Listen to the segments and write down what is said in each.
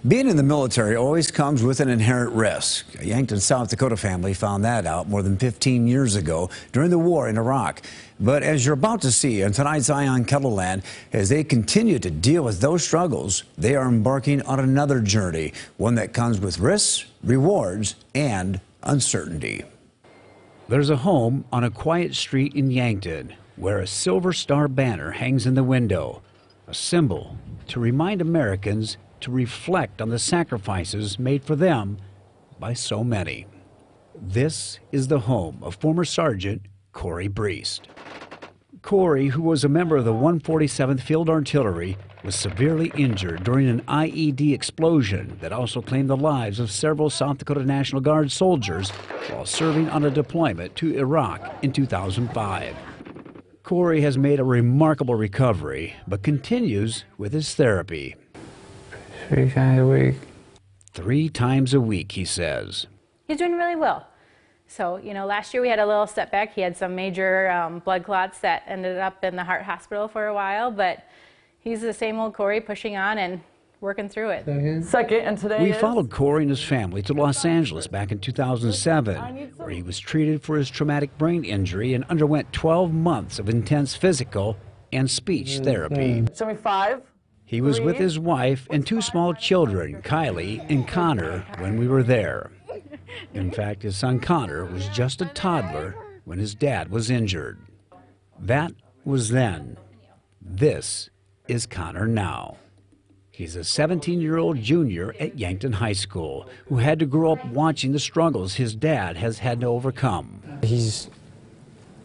Being in the military always comes with an inherent risk. A Yankton, South Dakota family found that out more than 15 years ago during the war in Iraq. But as you're about to see in tonight's Eye on Kettleland, as they continue to deal with those struggles, they are embarking on another journey, one that comes with risks, rewards, and uncertainty. There's a home on a quiet street in Yankton where a Silver Star banner hangs in the window, a symbol to remind Americans to reflect on the sacrifices made for them by so many. This is the home of former Sergeant Corey Breest. Corey, who was a member of the 147th Field Artillery, was severely injured during an IED explosion that also claimed the lives of several South Dakota National Guard soldiers while serving on a deployment to Iraq in 2005. Corey has made a remarkable recovery, but continues with his therapy. 3 times a week. 3 times a week, he says. He's doing really well. So, last year we had a little setback. He had some major blood clots that ended up in the heart hospital for a while, but he's the same old Corey pushing on and working through it. Second, and today We followed Corey and his family to Los Angeles back in 2007, where he was treated for his traumatic brain injury and underwent 12 months of intense physical and speech therapy. 75. He was with his wife and 2 small children, Kylie and Connor, when we were there. In fact, his son Connor was just a toddler when his dad was injured. That was then. This is Connor now. He's a 17-year-old junior at Yankton High School who had to grow up watching the struggles his dad has had to overcome. He's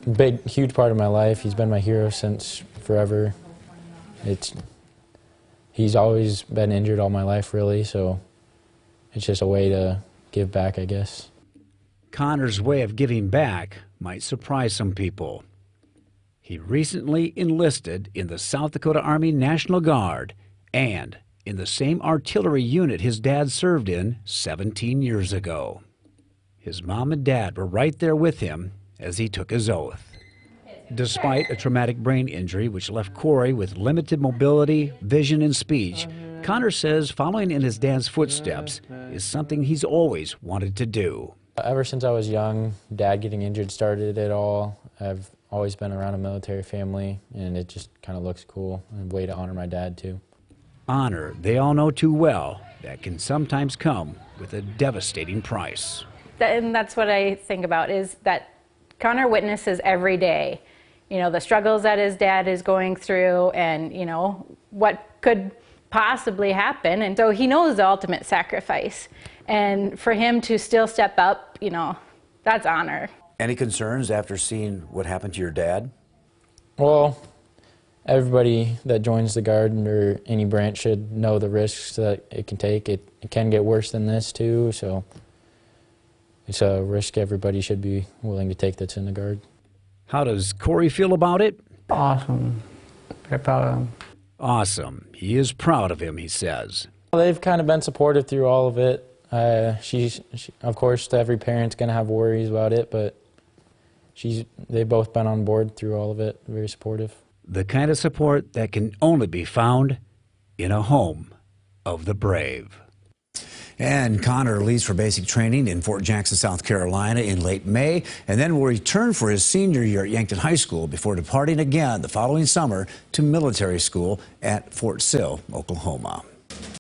a big, huge part of my life. He's been my hero since forever. He's always been injured all my life, really, so it's just a way to give back, I guess. Connor's way of giving back might surprise some people. He recently enlisted in the South Dakota Army National Guard and in the same artillery unit his dad served in 17 years ago. His mom and dad were right there with him as he took his oath. Despite a traumatic brain injury which left Corey with limited mobility, vision, and speech, Connor says following in his dad's footsteps is something he's always wanted to do. Ever since I was young, Dad getting injured started it all. I've always been around a military family, and it just kind of looks cool, and a way to honor my dad, too. Honor, they all know too well, that can sometimes come with a devastating price. And that's what I think about, is that Connor witnesses every day, the struggles that his dad is going through and, what could possibly happen. And so he knows the ultimate sacrifice. And for him to still step up, that's honor. Any concerns after seeing what happened to your dad? Well, everybody that joins the Guard or any branch should know the risks that it can take. It can get worse than this, too, so it's a risk everybody should be willing to take that's in the Guard. How does Corey feel about it? Awesome. Very proud of him. Awesome. He is proud of him, he says. They've kind of been supportive through all of it. Of course, every parent's going to have worries about it, but they've both been on board through all of it, very supportive. The kind of support that can only be found in a home of the brave. And Connor leaves for basic training in Fort Jackson, South Carolina in late May, and then will return for his senior year at Yankton High School before departing again the following summer to military school at Fort Sill, Oklahoma.